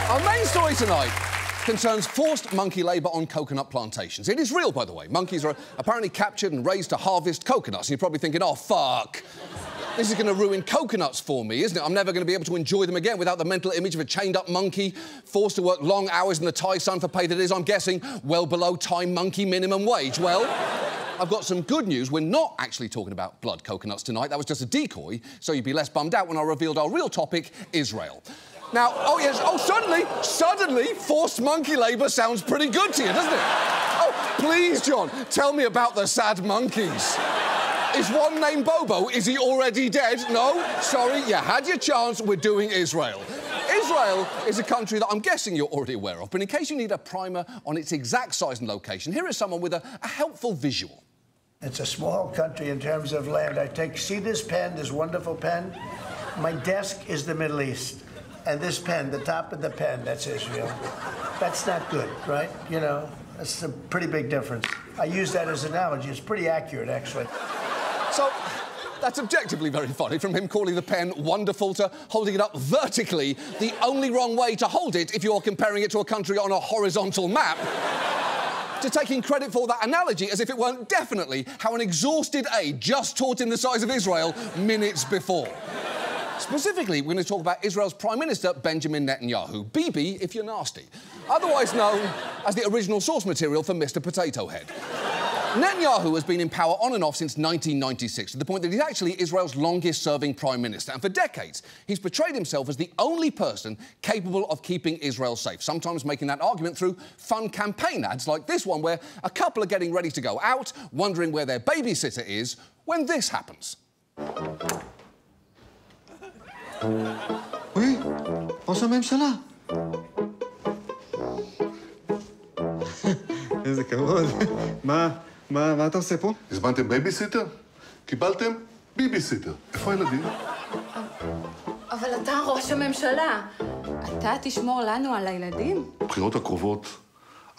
Our main story tonight concerns forced monkey labour on coconut plantations. It is real, by the way. Monkeys are apparently captured and raised to harvest coconuts. And you're probably thinking, oh, fuck. This is going to ruin coconuts for me, isn't it? I'm never going to be able to enjoy them again without the mental image of a chained-up monkey forced to work long hours in the Thai sun for pay that is, I'm guessing, well below Thai monkey minimum wage. Well, I've got some good news. We're not actually talking about blood coconuts tonight. That was just a decoy, so you'd be less bummed out when I revealed our real topic, Israel. Now, oh, yes, oh, suddenly, forced monkey labour sounds pretty good to you, doesn't it? Oh, please, John, tell me about the sad monkeys. Is one named Bobo? Is he already dead? No? Sorry, you had your chance. We're doing Israel. Israel is a country that I'm guessing you're already aware of, but in case you need a primer on its exact size and location, here is someone with a helpful visual. It's a small country in terms of land. See this pen, this wonderful pen? My desk is the Middle East. And this pen, the top of the pen, that's Israel. That's not good, right? You know, that's a pretty big difference. I use that as an analogy. It's pretty accurate, actually. So, that's objectively very funny, from him calling the pen wonderful to holding it up vertically, the only wrong way to hold it if you're comparing it to a country on a horizontal map, to taking credit for that analogy as if it weren't definitely how an exhausted aide just taught him the size of Israel minutes before. Specifically, we're going to talk about Israel's Prime Minister, Benjamin Netanyahu, Bibi if you're nasty, otherwise known as the original source material for Mr. Potato Head. Netanyahu has been in power on and off since 1996, to the point that he's actually Israel's longest-serving Prime Minister, and for decades he's portrayed himself as the only person capable of keeping Israel safe, sometimes making that argument through fun campaign ads like this one, where a couple are getting ready to go out, wondering where their babysitter is, when this happens. Oui, ראש הממשלה. איזה כבוד. מה אתה עושה פה? הזמנתם בייביסיטר? קיבלתם ביביסיטר. איפה הילדים? אבל אתה ראש הממשלה. אתה תשמור לנו על הילדים? בבחירות הקרובות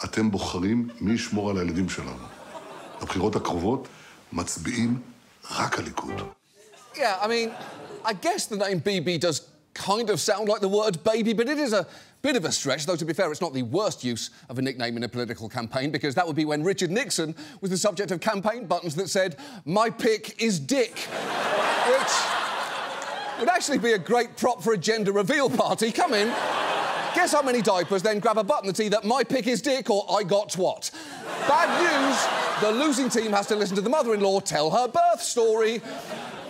אתם בוחרים מי ישמור על הילדים שלנו. בבחירות הקרובות מצביעים רק הליכוד. Yeah, I mean, I guess the name BB does kind of sound like the word baby, but it is a bit of a stretch, though, to be fair, it's not the worst use of a nickname in a political campaign, because that would be when Richard Nixon was the subject of campaign buttons that said, "My pick is Dick," which would actually be a great prop for a gender reveal party. Come in, guess how many diapers, then grab a button that's either "My pick is Dick" or "I got twat." Bad news, the losing team has to listen to the mother-in-law tell her birth story.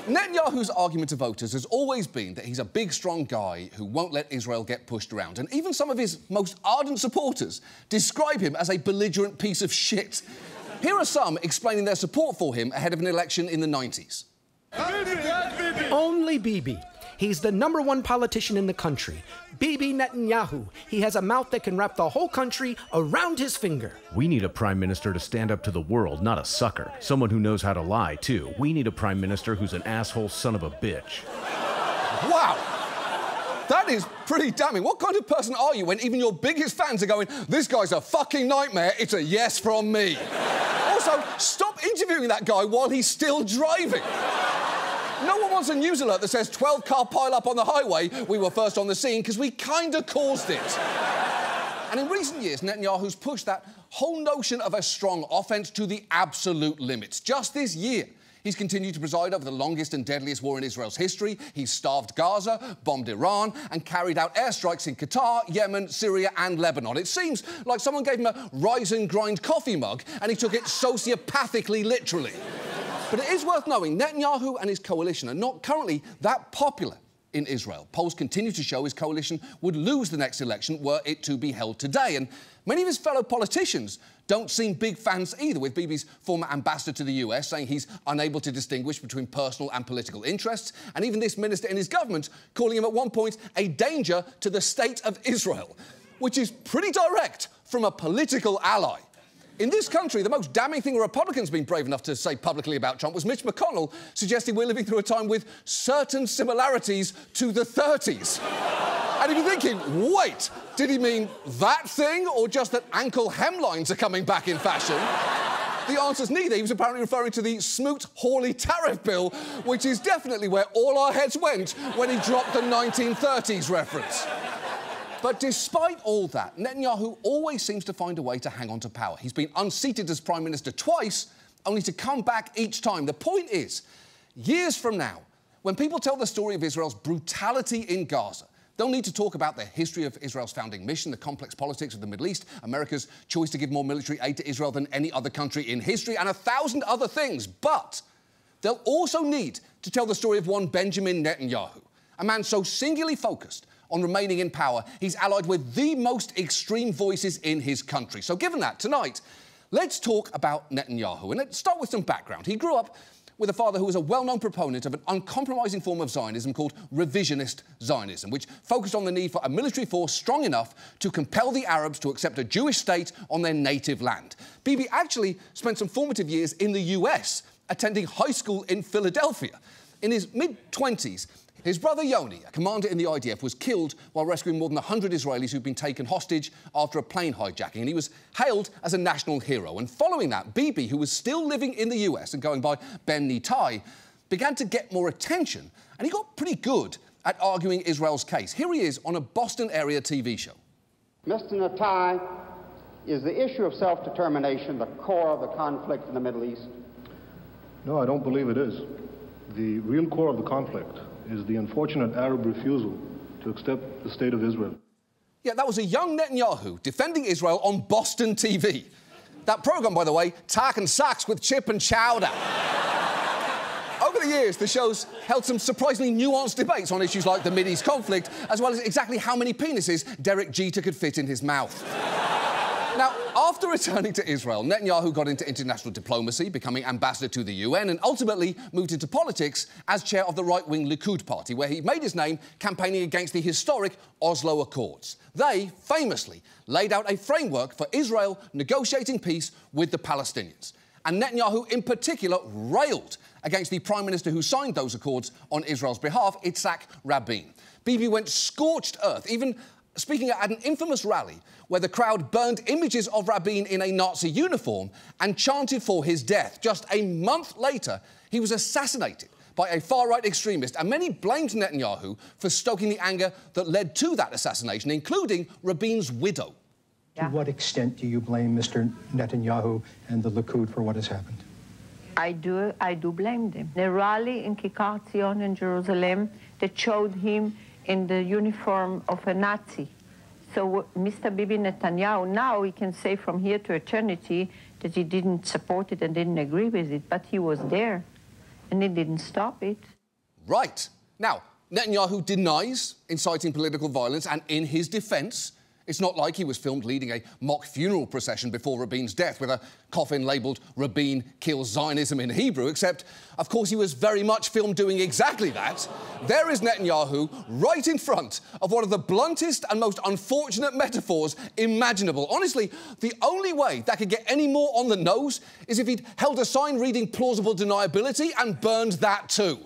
Netanyahu's argument to voters has always been that he's a big, strong guy who won't let Israel get pushed around. And even some of his most ardent supporters describe him as a belligerent piece of shit. Here are some explaining their support for him ahead of an election in the 90s. Only Bibi. He's the #1 politician in the country. Bibi Netanyahu. He has a mouth that can wrap the whole country around his finger. We need a prime minister to stand up to the world, not a sucker. Someone who knows how to lie, too. We need a prime minister who's an asshole son of a bitch. Wow! That is pretty damning. What kind of person are you when even your biggest fans are going, "This guy's a fucking nightmare, it's a yes from me"? Also, stop interviewing that guy while he's still driving. No one wants a news alert that says 12-car pile-up on the highway. We were first on the scene because we kind of caused it. And in recent years, Netanyahu's pushed that whole notion of a strong offence to the absolute limits. Just this year, he's continued to preside over the longest and deadliest war in Israel's history. He's starved Gaza, bombed Iran, and carried out airstrikes in Qatar, Yemen, Syria, and Lebanon. It seems like someone gave him a rise and grind coffee mug, and he took it sociopathically literally. But it is worth knowing Netanyahu and his coalition are not currently that popular in Israel. Polls continue to show his coalition would lose the next election were it to be held today. And many of his fellow politicians don't seem big fans either, with Bibi's former ambassador to the US saying he's unable to distinguish between personal and political interests, and even this minister in his government calling him at one point a danger to the state of Israel, which is pretty direct from a political ally. In this country, the most damning thing a Republican's been brave enough to say publicly about Trump was Mitch McConnell suggesting we're living through a time with certain similarities to the 30s. And if you're thinking, wait, did he mean that thing or just that ankle hemlines are coming back in fashion? The answer's neither. He was apparently referring to the Smoot-Hawley tariff bill, which is definitely where all our heads went when he dropped the 1930s reference. But despite all that, Netanyahu always seems to find a way to hang on to power. He's been unseated as Prime Minister twice, only to come back each time. The point is, years from now, when people tell the story of Israel's brutality in Gaza, they'll need to talk about the history of Israel's founding mission, the complex politics of the Middle East, America's choice to give more military aid to Israel than any other country in history, and 1,000 other things. But they'll also need to tell the story of one Benjamin Netanyahu, a man so singularly focused on remaining in power, he's allied with the most extreme voices in his country. So given that, tonight, let's talk about Netanyahu. And let's start with some background. He grew up with a father who was a well-known proponent of an uncompromising form of Zionism called revisionist Zionism, which focused on the need for a military force strong enough to compel the Arabs to accept a Jewish state on their native land. Bibi actually spent some formative years in the US, attending high school in Philadelphia. In his mid-20s, his brother Yoni, a commander in the IDF, was killed while rescuing more than 100 Israelis who'd been taken hostage after a plane hijacking, and he was hailed as a national hero. And following that, Bibi, who was still living in the US and going by Ben Nitai, began to get more attention, and he got pretty good at arguing Israel's case. Here he is on a Boston-area TV show. Mr. Nitai, is the issue of self-determination the core of the conflict in the Middle East? No, I don't believe it is. The real core of the conflict is the unfortunate Arab refusal to accept the state of Israel. Yeah, that was a young Netanyahu defending Israel on Boston TV. That programme, by the way, Talking Sacks with Chip and Chowder. Over the years, the show's held some surprisingly nuanced debates on issues like the Mideast conflict, as well as exactly how many penises Derek Jeter could fit in his mouth. Now, after returning to Israel, Netanyahu got into international diplomacy, becoming ambassador to the UN, and ultimately moved into politics as chair of the right-wing Likud party, where he made his name campaigning against the historic Oslo Accords. They, famously, laid out a framework for Israel negotiating peace with the Palestinians. And Netanyahu, in particular, railed against the prime minister who signed those accords on Israel's behalf, Yitzhak Rabin. Bibi went scorched earth, even speaking at an infamous rally where the crowd burned images of Rabin in a Nazi uniform and chanted for his death. Just a month later, he was assassinated by a far-right extremist, and many blamed Netanyahu for stoking the anger that led to that assassination, including Rabin's widow. To what extent do you blame Mr. Netanyahu and the Likud for what has happened? I do blame them. The rally in Kikar Zion in Jerusalem that showed him in the uniform of a Nazi. So Mr. Bibi Netanyahu, now we can say from here to eternity that he didn't support it and didn't agree with it, but he was there, and he didn't stop it. Right. Now, Netanyahu denies inciting political violence, and in his defence, it's not like he was filmed leading a mock funeral procession before Rabin's death with a coffin labelled "Rabin kills Zionism" in Hebrew, except, of course, he was very much filmed doing exactly that. There is Netanyahu right in front of one of the bluntest and most unfortunate metaphors imaginable. Honestly, the only way that could get any more on the nose is if he'd held a sign reading plausible deniability and burned that too.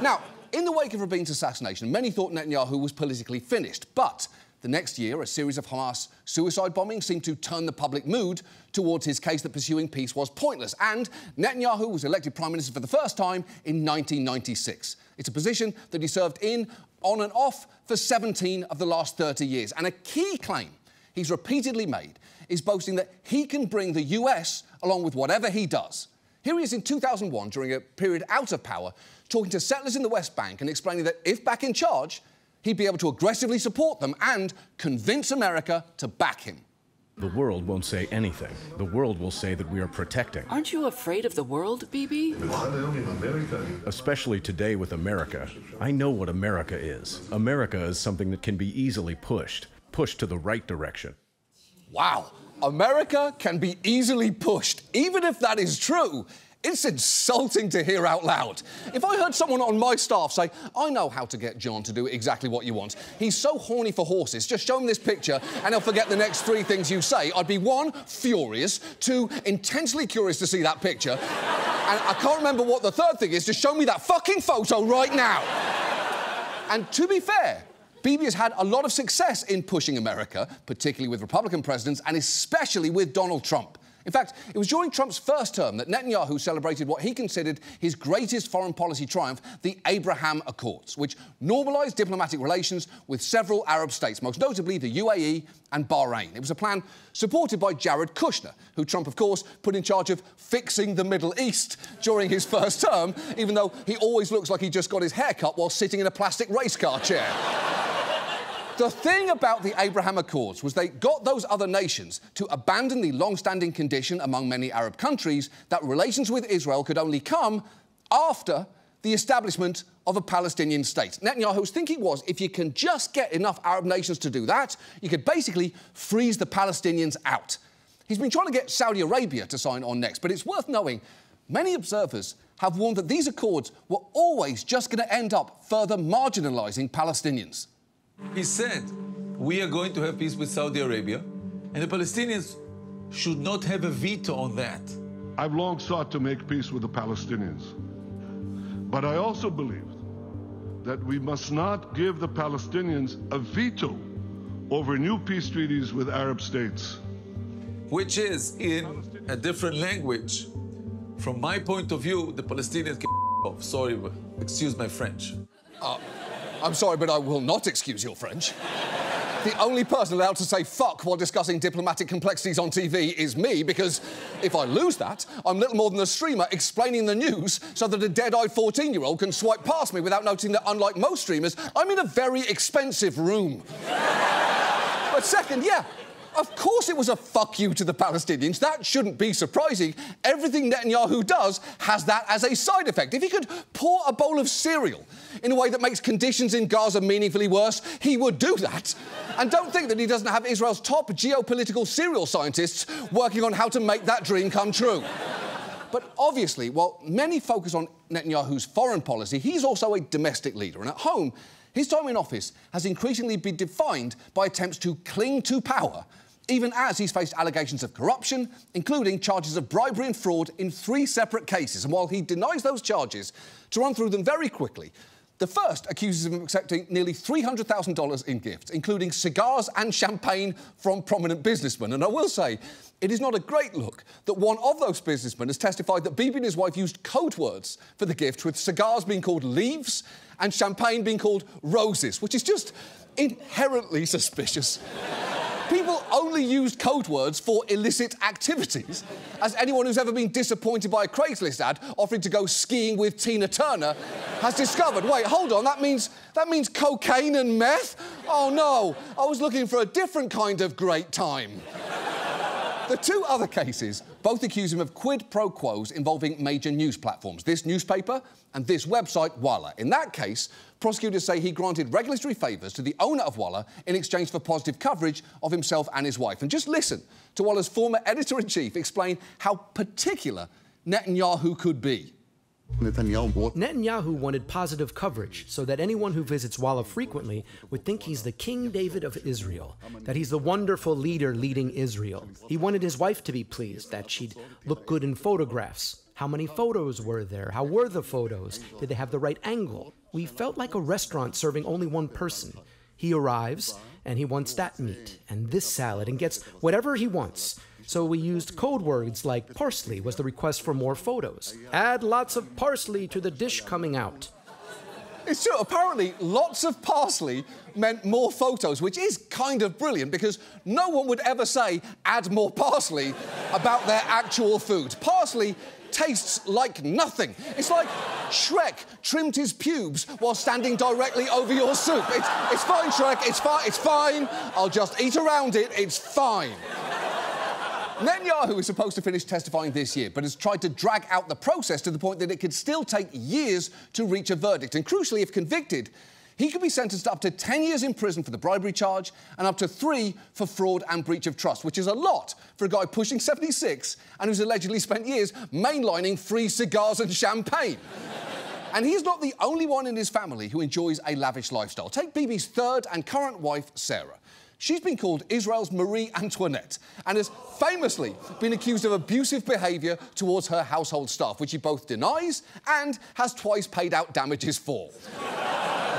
Now, in the wake of Rabin's assassination, many thought Netanyahu was politically finished, but the next year, a series of Hamas suicide bombings seemed to turn the public mood towards his case that pursuing peace was pointless. And Netanyahu was elected Prime Minister for the first time in 1996. It's a position that he served in, on and off, for 17 of the last 30 years. And a key claim he's repeatedly made is boasting that he can bring the US along with whatever he does. Here he is in 2001, during a period out of power, talking to settlers in the West Bank and explaining that if back in charge, he'd be able to aggressively support them and convince America to back him. The world won't say anything. The world will say that we are protecting. Aren't you afraid of the world, Bibi? Especially today with America. I know what America is. America is something that can be easily pushed to the right direction. Wow. America can be easily pushed. Even if that is true, it's insulting to hear out loud. If I heard someone on my staff say, "I know how to get John to do exactly what you want. He's so horny for horses, just show him this picture and he'll forget the next 3 things you say," I'd be 1, furious, 2, intensely curious to see that picture, and I can't remember what the 3rd thing is. Just show me that fucking photo right now. And to be fair, Bibi has had a lot of success in pushing America, particularly with Republican presidents and especially with Donald Trump. In fact, it was during Trump's first term that Netanyahu celebrated what he considered his greatest foreign policy triumph, the Abraham Accords, which normalised diplomatic relations with several Arab states, most notably the UAE and Bahrain. It was a plan supported by Jared Kushner, who Trump, of course, put in charge of fixing the Middle East during his first term, even though he always looks like he just got his hair cut while sitting in a plastic race car chair. The thing about the Abraham Accords was they got those other nations to abandon the long-standing condition among many Arab countries that relations with Israel could only come after the establishment of a Palestinian state. Netanyahu's thinking was, if you can just get enough Arab nations to do that, you could basically freeze the Palestinians out. He's been trying to get Saudi Arabia to sign on next, but it's worth knowing many observers have warned that these accords were always just going to end up further marginalising Palestinians. He said, we are going to have peace with Saudi Arabia, and the Palestinians should not have a veto on that. I've long sought to make peace with the Palestinians. But I also believed that we must not give the Palestinians a veto over new peace treaties with Arab states. Which is, in a different language, from my point of view, the Palestinians can off. Sorry, but excuse my French. I'm sorry, but I will not excuse your French. The only person allowed to say fuck while discussing diplomatic complexities on TV is me, because if I lose that, I'm little more than a streamer explaining the news so that a dead-eyed 14-year-old can swipe past me without noticing that, unlike most streamers, I'm in a very expensive room. But second, yeah, of course it was a fuck you to the Palestinians. That shouldn't be surprising. Everything Netanyahu does has that as a side effect. If he could pour a bowl of cereal in a way that makes conditions in Gaza meaningfully worse, he would do that. And don't think that he doesn't have Israel's top geopolitical cereal scientists working on how to make that dream come true. But obviously, while many focus on Netanyahu's foreign policy, he's also a domestic leader. And at home, his time in office has increasingly been defined by attempts to cling to power, even as he's faced allegations of corruption, including charges of bribery and fraud in 3 separate cases. And while he denies those charges, to run through them very quickly, the first accuses him of accepting nearly $300,000 in gifts, including cigars and champagne from prominent businessmen. And I will say, it is not a great look that one of those businessmen has testified that Bibi and his wife used code words for the gift, with cigars being called leaves and champagne being called roses, which is just inherently suspicious. People only used code words for illicit activities, as anyone who's ever been disappointed by a Craigslist ad offering to go skiing with Tina Turner has discovered. Wait, hold on, that means cocaine and meth? Oh no, I was looking for a different kind of great time. The 2 other cases both accuse him of quid pro quos involving major news platforms, this newspaper and this website, Walla. In that case, prosecutors say he granted regulatory favours to the owner of Walla in exchange for positive coverage of himself and his wife. And just listen to Walla's former editor-in-chief explain how particular Netanyahu could be. Netanyahu wanted positive coverage so that anyone who visits Walla frequently would think he's the King David of Israel, that he's the wonderful leader leading Israel. He wanted his wife to be pleased, that she'd look good in photographs. How many photos were there? How were the photos? Did they have the right angle? We felt like a restaurant serving only one person. He arrives, and he wants that meat, and this salad, and gets whatever he wants. So we used code words like parsley was the request for more photos. Add lots of parsley to the dish coming out. It's true, apparently lots of parsley meant more photos, which is kind of brilliant because no one would ever say add more parsley about their actual food. Parsley tastes like nothing. It's like Shrek trimmed his pubes while standing directly over your soup. It's fine, Shrek, it's fine. I'll just eat around it, it's fine. Netanyahu is supposed to finish testifying this year, but has tried to drag out the process to the point that it could still take years to reach a verdict. And crucially, if convicted, he could be sentenced to up to 10 years in prison for the bribery charge and up to 3 for fraud and breach of trust, which is a lot for a guy pushing 76 and who's allegedly spent years mainlining free cigars and champagne. And he's not the only one in his family who enjoys a lavish lifestyle. Take Bibi's 3rd and current wife, Sarah. She's been called Israel's Marie Antoinette and has famously been accused of abusive behaviour towards her household staff, which she both denies and has twice paid out damages for.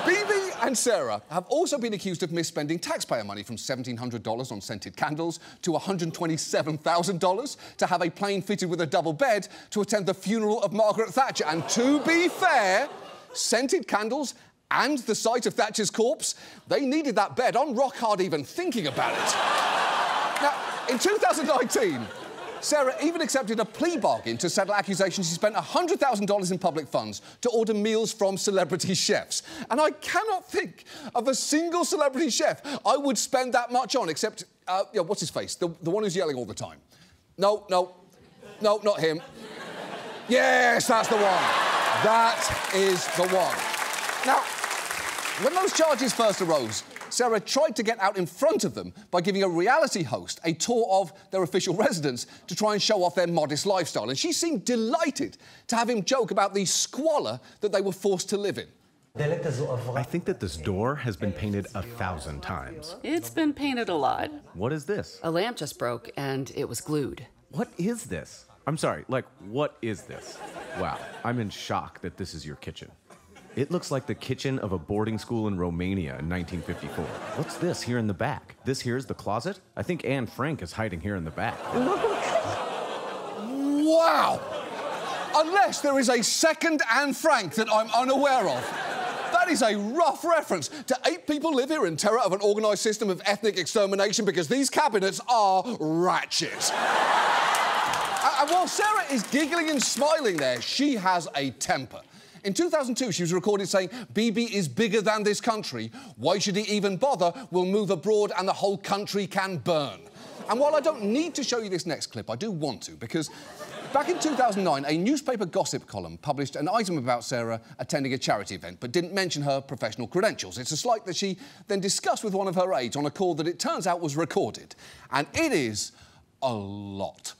Bibi and Sarah have also been accused of misspending taxpayer money, from $1,700 on scented candles to $127,000 to have a plane fitted with a double bed to attend the funeral of Margaret Thatcher. And to be fair, scented candles and the sight of Thatcher's corpse, they needed that bed. I'm rock hard even thinking about it. Now, in 2019, Sarah even accepted a plea bargain to settle accusations she spent $100,000 in public funds to order meals from celebrity chefs. And I cannot think of a single celebrity chef I would spend that much on, except, what's his face? The one who's yelling all the time. No, not him. Yes, that's the one. That is the one. Now, when those charges first arose, Sarah tried to get out in front of them by giving a reality host a tour of their official residence to try and show off their modest lifestyle. And she seemed delighted to have him joke about the squalor that they were forced to live in. I think that this door has been painted 1,000 times. It's been painted a lot. What is this? A lamp just broke and it was glued. What is this? I'm sorry, like, what is this? Wow, I'm in shock that this is your kitchen. It looks like the kitchen of a boarding school in Romania in 1954. What's this here in the back? This here is the closet? I think Anne Frank is hiding here in the back. Wow! Unless there is a second Anne Frank that I'm unaware of. That is a rough reference to 8 people live here in terror of an organised system of ethnic extermination, because these cabinets are ratchet. And while Sarah is giggling and smiling there, she has a temper. In 2002, she was recorded saying, "Bibi is bigger than this country. Why should he even bother? We'll move abroad and the whole country can burn." And while I don't need to show you this next clip, I do want to, because back in 2009, a newspaper gossip column published an item about Sarah attending a charity event, but didn't mention her professional credentials. It's a slight that she then discussed with one of her aides on a call that it turns out was recorded. And it is a lot.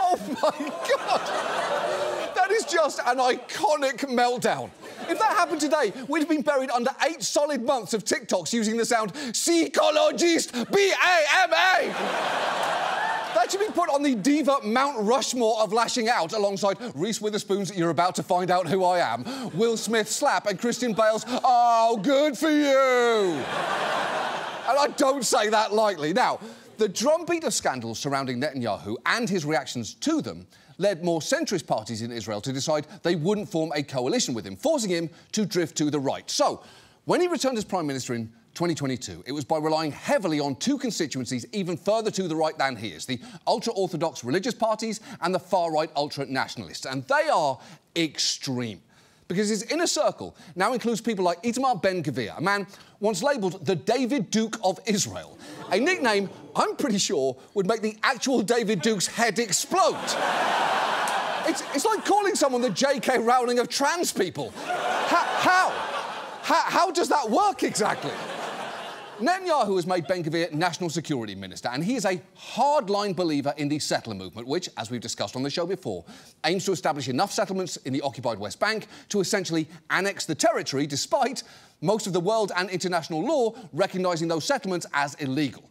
Oh my God! That is just an iconic meltdown. If that happened today, we'd have been buried under 8 solid months of TikToks using the sound psychologist, B-A-M-A. That should be put on the diva Mount Rushmore of lashing out, alongside Reese Witherspoon's "You're About to Find Out Who I Am," Will Smith's "Slap," and Christian Bale's "Oh, good for you." And I don't say that lightly. Now, the drumbeat of scandals surrounding Netanyahu and his reactions to them led more centrist parties in Israel to decide they wouldn't form a coalition with him, forcing him to drift to the right. So, when he returned as Prime Minister in 2022, it was by relying heavily on 2 constituencies even further to the right than he is, the ultra-Orthodox religious parties and the far-right ultra-nationalists. And they are extreme, because his inner circle now includes people like Itamar Ben-Gvir, a man once labelled the David Duke of Israel, a nickname I'm pretty sure would make the actual David Duke's head explode. It's like calling someone the J.K. Rowling of trans people. How does that work exactly? Netanyahu has made Ben-Gvir National Security Minister, and he is a hardline believer in the settler movement, which, as we've discussed on the show before, aims to establish enough settlements in the occupied West Bank to essentially annex the territory, despite most of the world and international law recognising those settlements as illegal.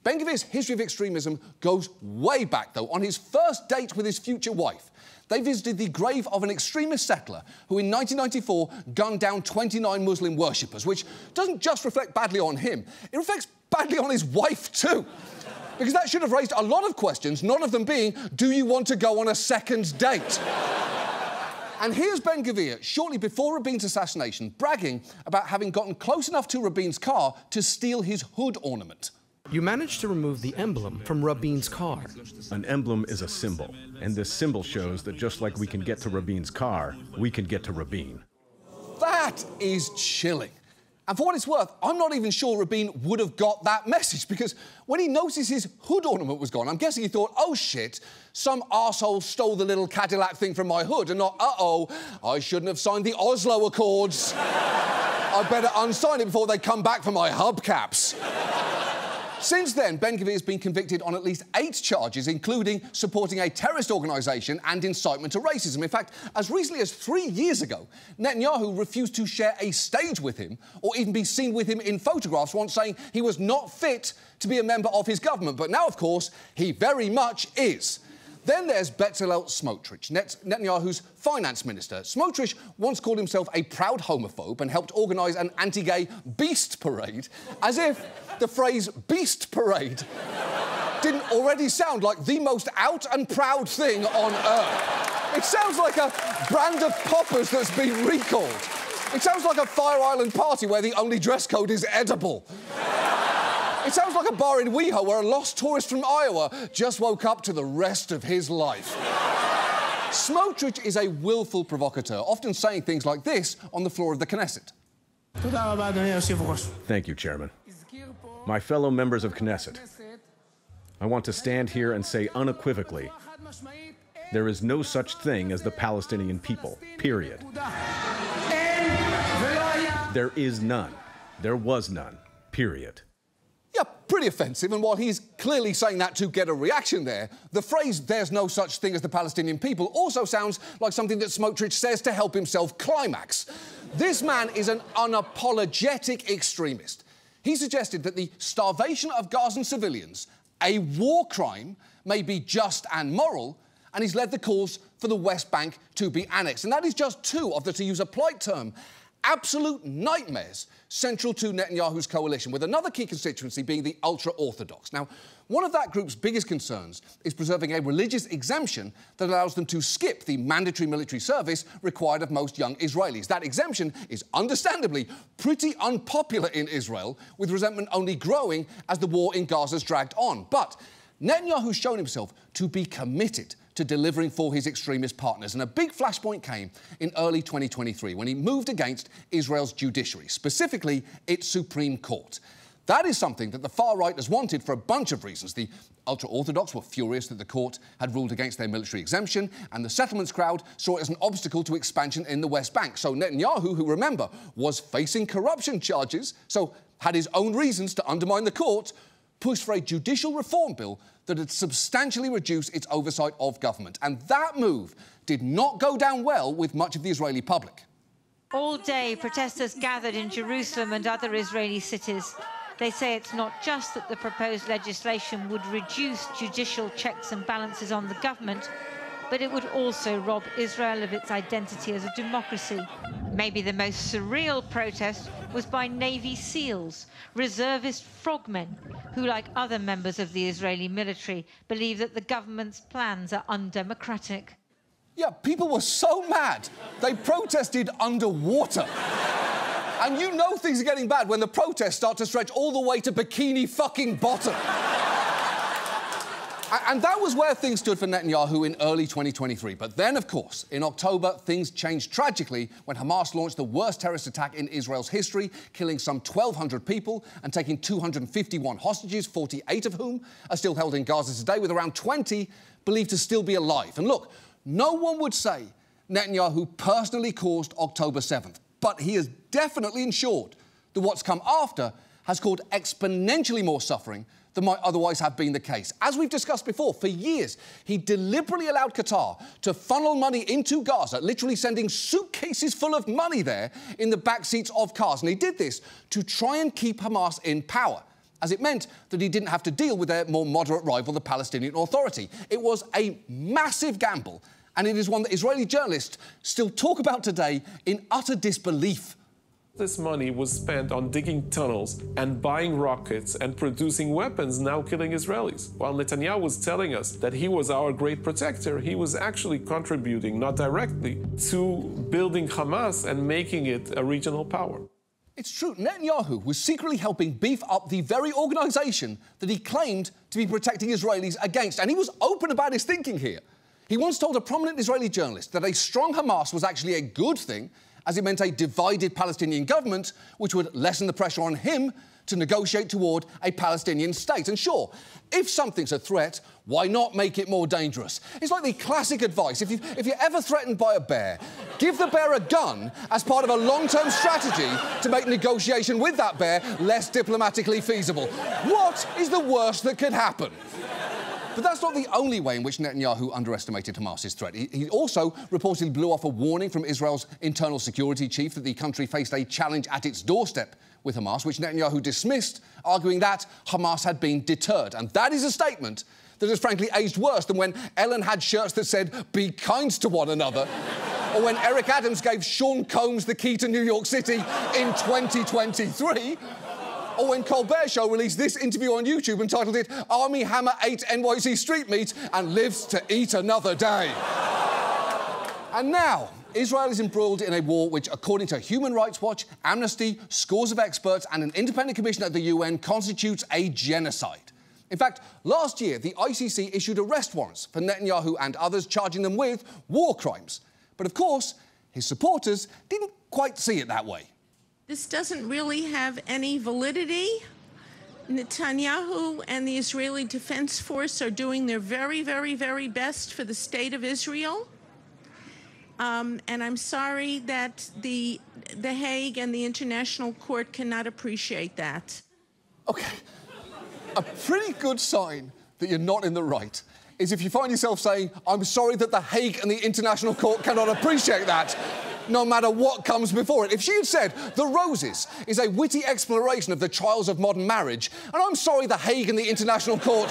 Ben-Gvir's history of extremism goes way back, though. On his first date with his future wife, they visited the grave of an extremist settler who in 1994 gunned down 29 Muslim worshippers, which doesn't just reflect badly on him, it reflects badly on his wife too. Because that should have raised a lot of questions, none of them being, do you want to go on a second date? And here's Ben-Gvir, shortly before Rabin's assassination, bragging about having gotten close enough to Rabin's car to steal his hood ornament. You managed to remove the emblem from Rabin's car. An emblem is a symbol, and this symbol shows that just like we can get to Rabin's car, we can get to Rabin. That is chilling. And for what it's worth, I'm not even sure Rabin would have got that message, because when he noticed his hood ornament was gone, I'm guessing he thought, oh shit, some arsehole stole the little Cadillac thing from my hood, and not, uh-oh, I shouldn't have signed the Oslo Accords. I better unsign it before they come back for my hubcaps. Since then, Ben-Gvir has been convicted on at least 8 charges, including supporting a terrorist organisation and incitement to racism. In fact, as recently as 3 years ago, Netanyahu refused to share a stage with him or even be seen with him in photographs, once saying he was not fit to be a member of his government. But now, of course, he very much is. Then there's Bezalel Smotrich, Netanyahu's finance minister. Smotrich once called himself a proud homophobe and helped organise an anti-gay beast parade, as if the phrase beast parade didn't already sound like the most out and proud thing on earth. It sounds like a brand of poppers that's been recalled. It sounds like a Fire Island party where the only dress code is edible. It sounds like a bar in WeHo where a lost tourist from Iowa just woke up to the rest of his life. Smotrich is a willful provocateur, often saying things like this on the floor of the Knesset. Thank you, Chairman. My fellow members of Knesset, I want to stand here and say unequivocally, there is no such thing as the Palestinian people, period. There is none. There was none, period. Yeah, pretty offensive, and while he's clearly saying that to get a reaction there, the phrase, there's no such thing as the Palestinian people, also sounds like something that Smotrich says to help himself climax. This man is an unapologetic extremist. He suggested that the starvation of Gazan civilians, a war crime, may be just and moral, and he's led the calls for the West Bank to be annexed. And that is just 2 of the, to use a polite term, absolute nightmares central to Netanyahu's coalition, with another key constituency being the ultra-Orthodox. Now, one of that group's biggest concerns is preserving a religious exemption that allows them to skip the mandatory military service required of most young Israelis. That exemption is understandably pretty unpopular in Israel, with resentment only growing as the war in Gaza's dragged on. But Netanyahu's shown himself to be committed to delivering for his extremist partners. And a big flashpoint came in early 2023 when he moved against Israel's judiciary, specifically its Supreme Court. That is something that the far right has wanted for a bunch of reasons. The ultra-Orthodox were furious that the court had ruled against their military exemption, and the settlements crowd saw it as an obstacle to expansion in the West Bank. So Netanyahu, who, remember, was facing corruption charges, so had his own reasons to undermine the court, pushed for a judicial reform bill that would substantially reduce its oversight of government. And that move did not go down well with much of the Israeli public. All day, protesters gathered in Jerusalem and other Israeli cities. They say it's not just that the proposed legislation would reduce judicial checks and balances on the government, but it would also rob Israel of its identity as a democracy. Maybe the most surreal protest was by Navy SEALs, reservist frogmen, who, like other members of the Israeli military, believe that the government's plans are undemocratic. Yeah, people were so mad, they protested underwater. And you know things are getting bad when the protests start to stretch all the way to Bikini fucking Bottom. And that was where things stood for Netanyahu in early 2023. But then, of course, in October, things changed tragically when Hamas launched the worst terrorist attack in Israel's history, killing some 1,200 people and taking 251 hostages, 48 of whom are still held in Gaza today, with around 20 believed to still be alive. And look, no one would say Netanyahu personally caused October 7th, but he has definitely ensured that what's come after has caused exponentially more suffering than might otherwise have been the case. As we've discussed before, for years, he deliberately allowed Qatar to funnel money into Gaza, literally sending suitcases full of money there in the backseats of cars. And he did this to try and keep Hamas in power, as it meant that he didn't have to deal with their more moderate rival, the Palestinian Authority. It was a massive gamble, and it is one that Israeli journalists still talk about today in utter disbelief. This money was spent on digging tunnels and buying rockets and producing weapons, now killing Israelis. While Netanyahu was telling us that he was our great protector, he was actually contributing, not directly, to building Hamas and making it a regional power. It's true, Netanyahu was secretly helping beef up the very organisation that he claimed to be protecting Israelis against, and he was open about his thinking here. He once told a prominent Israeli journalist that a strong Hamas was actually a good thing, as it meant a divided Palestinian government, which would lessen the pressure on him to negotiate toward a Palestinian state. And sure, if something's a threat, why not make it more dangerous? It's like the classic advice. If you're ever threatened by a bear, give the bear a gun as part of a long-term strategy to make negotiation with that bear less diplomatically feasible. What is the worst that could happen? But that's not the only way in which Netanyahu underestimated Hamas's threat. He also reportedly blew off a warning from Israel's internal security chief that the country faced a challenge at its doorstep with Hamas, which Netanyahu dismissed, arguing that Hamas had been deterred. And that is a statement that has frankly aged worse than when Ellen had shirts that said, "Be kind to one another," or when Eric Adams gave Sean Combs the key to New York City in 2023, or when Colbert Show released this interview on YouTube and titled it, "Army Hammer ate NYC street meat and lives to eat another day." And now, Israel is embroiled in a war which, according to Human Rights Watch, Amnesty, scores of experts and an independent commission at the UN, constitutes a genocide. In fact, last year, the ICC issued arrest warrants for Netanyahu and others, charging them with war crimes. But of course, his supporters didn't quite see it that way. This doesn't really have any validity. Netanyahu and the Israeli Defense Force are doing their very, very, very best for the state of Israel. And I'm sorry that the Hague and the International Court cannot appreciate that. OK. A pretty good sign that you're not in the right is if you find yourself saying, "I'm sorry that the Hague and the International Court cannot appreciate that," no matter what comes before it. If she had said, "The Roses" is a witty exploration of the trials of modern marriage, and I'm sorry the Hague and the International Court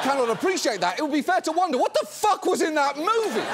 cannot appreciate that, it would be fair to wonder, what the fuck was in that movie?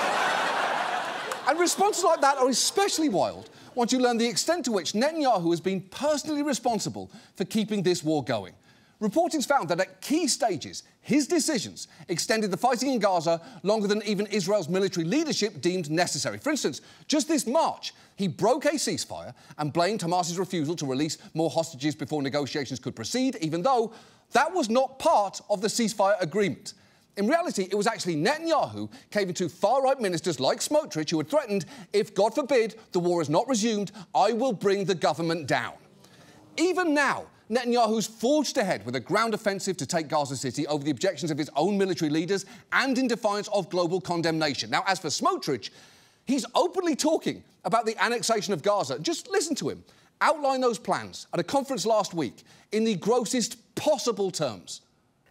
And responses like that are especially wild once you learn the extent to which Netanyahu has been personally responsible for keeping this war going. Reporting's found that at key stages, his decisions extended the fighting in Gaza longer than even Israel's military leadership deemed necessary. For instance, just this March, he broke a ceasefire and blamed Hamas's refusal to release more hostages before negotiations could proceed, even though that was not part of the ceasefire agreement. In reality, it was actually Netanyahu caving to far-right ministers like Smotrich who had threatened, "If, God forbid, the war is not resumed, I will bring the government down." Even now, Netanyahu's forged ahead with a ground offensive to take Gaza City over the objections of his own military leaders and in defiance of global condemnation. Now, as for Smotrich, he's openly talking about the annexation of Gaza. Just listen to him outline those plans at a conference last week in the grossest possible terms.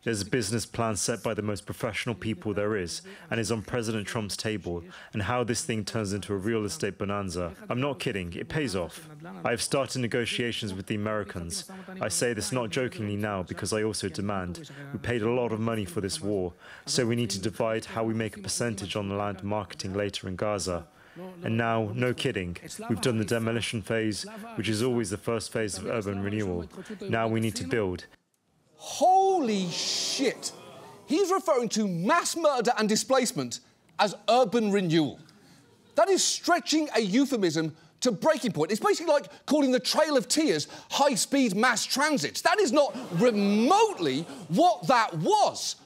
There's a business plan set by the most professional people there is and is on President Trump's table, and how this thing turns into a real estate bonanza. I'm not kidding, it pays off. I have started negotiations with the Americans. I say this not jokingly now because I also demand. We paid a lot of money for this war, so we need to divide how we make a percentage on the land marketing later in Gaza. And now, no kidding, we've done the demolition phase, which is always the first phase of urban renewal. Now we need to build. Holy shit! He's referring to mass murder and displacement as urban renewal. That is stretching a euphemism to breaking point. It's basically like calling the Trail of Tears high-speed mass transit. That is not remotely what that was.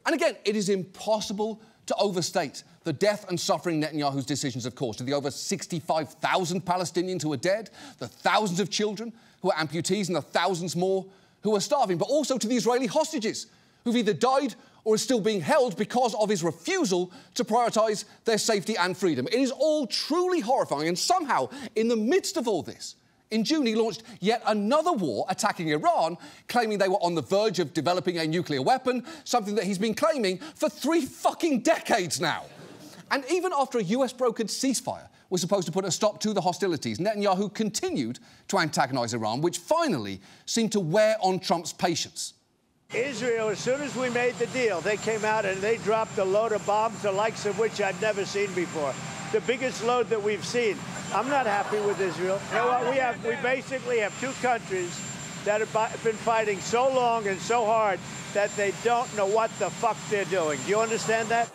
And again, it is impossible to overstate the death and suffering Netanyahu's decisions have caused to the over 65,000 Palestinians who are dead, the thousands of children who are amputees, and the thousands more who are starving, but also to the Israeli hostages who've either died or are still being held because of his refusal to prioritise their safety and freedom. It is all truly horrifying, and somehow, in the midst of all this, in June he launched yet another war attacking Iran, claiming they were on the verge of developing a nuclear weapon, something that he's been claiming for 3 fucking decades now. And even after a US-brokered ceasefire was supposed to put a stop to the hostilities, Netanyahu continued to antagonise Iran, which finally seemed to wear on Trump's patience. Israel, as soon as we made the deal, they came out and they dropped a load of bombs, the likes of which I'd never seen before. The biggest load that we've seen. I'm not happy with Israel. You know what? We basically have 2 countries that have been fighting so long and so hard that they don't know what the fuck they're doing. Do you understand that?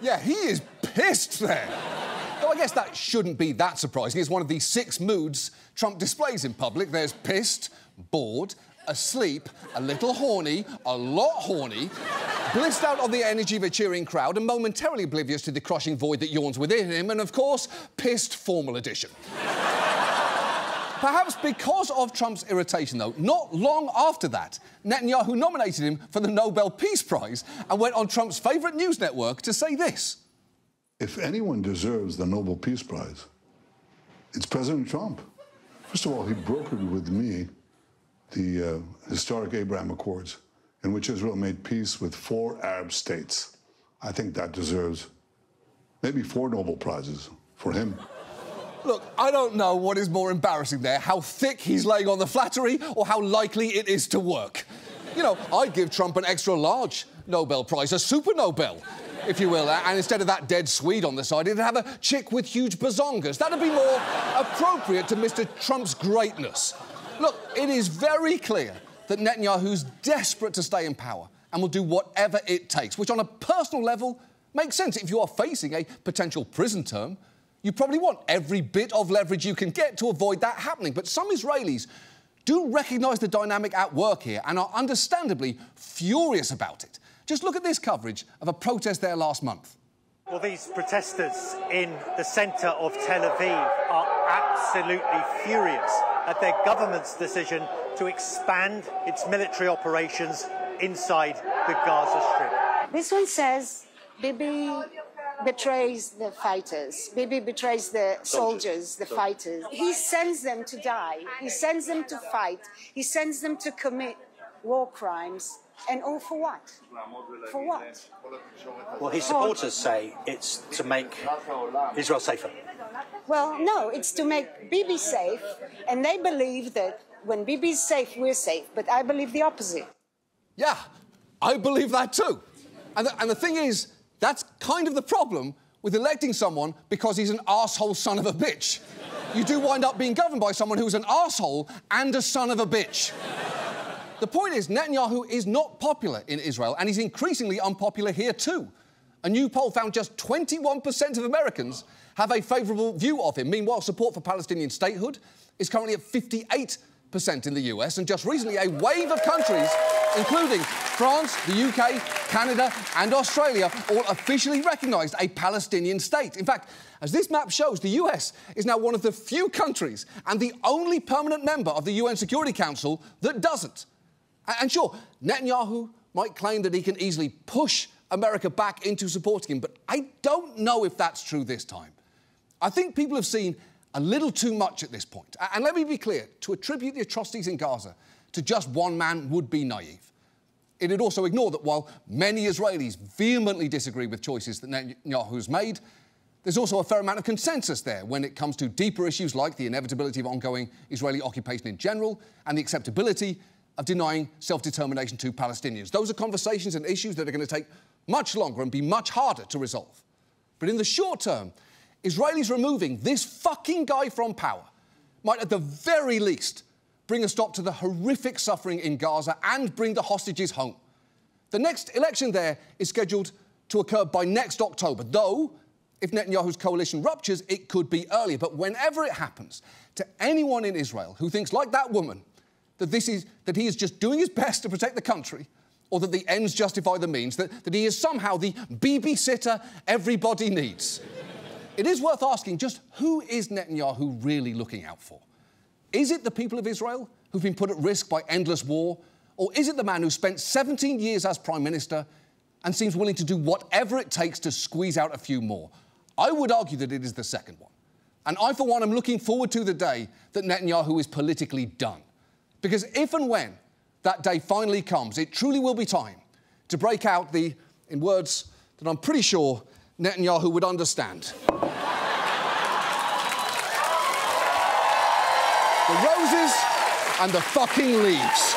Yeah, he is pissed there. Though I guess that shouldn't be that surprising. It's one of the 6 moods Trump displays in public. There's pissed, bored, asleep, a little horny, a lot horny, blissed out on the energy of a cheering crowd and momentarily oblivious to the crushing void that yawns within him, and, of course, pissed formal edition. Perhaps because of Trump's irritation, though, not long after that, Netanyahu nominated him for the Nobel Peace Prize and went on Trump's favourite news network to say this. If anyone deserves the Nobel Peace Prize, it's President Trump. First of all, he brokered with me the historic Abraham Accords, in which Israel made peace with 4 Arab states. I think that deserves maybe 4 Nobel Prizes for him. Look, I don't know what is more embarrassing there, how thick he's laying on the flattery or how likely it is to work. You know, I'd give Trump an extra large Nobel Prize, a super Nobel, if you will, and instead of that dead Swede on the side, it'd have a chick with huge bazongas. That'd be more appropriate to Mr. Trump's greatness. Look, it is very clear that Netanyahu's desperate to stay in power and will do whatever it takes, which on a personal level makes sense. If you are facing a potential prison term, you probably want every bit of leverage you can get to avoid that happening. But some Israelis do recognise the dynamic at work here and are understandably furious about it. Just look at this coverage of a protest there last month. Well, these protesters in the centre of Tel Aviv are absolutely furious at their government's decision to expand its military operations inside the Gaza Strip. This one says Bibi betrays the fighters. Bibi betrays the soldiers, the fighters. He sends them to die. He sends them to fight. He sends them to commit war crimes. And all for what? For what? Well, his supporters say it's to make Israel safer. Well, no, it's to make Bibi safe, and they believe that when Bibi's safe, we're safe. But I believe the opposite. Yeah, I believe that too. And the thing is, that's kind of the problem with electing someone because he's an arsehole son of a bitch. You do wind up being governed by someone who's an arsehole and a son of a bitch. The point is, Netanyahu is not popular in Israel, and he's increasingly unpopular here too. A new poll found just 21% of Americans have a favourable view of him. Meanwhile, support for Palestinian statehood is currently at 58% in the US, and just recently a wave of countries, including France, the UK, Canada and Australia, all officially recognised a Palestinian state. In fact, as this map shows, the US is now one of the few countries and the only permanent member of the UN Security Council that doesn't. And sure, Netanyahu might claim that he can easily push America back into supporting him, but I don't know if that's true this time. I think people have seen a little too much at this point. And let me be clear, to attribute the atrocities in Gaza to just one man would be naive. It'd also ignore that while many Israelis vehemently disagree with choices that Netanyahu's made, there's also a fair amount of consensus there when it comes to deeper issues like the inevitability of ongoing Israeli occupation in general and the acceptability of denying self-determination to Palestinians. Those are conversations and issues that are going to take much longer and be much harder to resolve. But in the short term, Israelis removing this fucking guy from power might at the very least bring a stop to the horrific suffering in Gaza and bring the hostages home. The next election there is scheduled to occur by next October, though if Netanyahu's coalition ruptures, it could be earlier. But whenever it happens, to anyone in Israel who thinks, like that woman, that he is just doing his best to protect the country, or that the ends justify the means, that he is somehow the babysitter everybody needs. It is worth asking, just who is Netanyahu really looking out for? Is it the people of Israel who've been put at risk by endless war? Or is it the man who spent 17 years as Prime Minister and seems willing to do whatever it takes to squeeze out a few more? I would argue that it is the second one. And I, for one, am looking forward to the day that Netanyahu is politically done. Because if and when that day finally comes, it truly will be time to break out in words that I'm pretty sure Netanyahu would understand. The roses and the fucking leaves.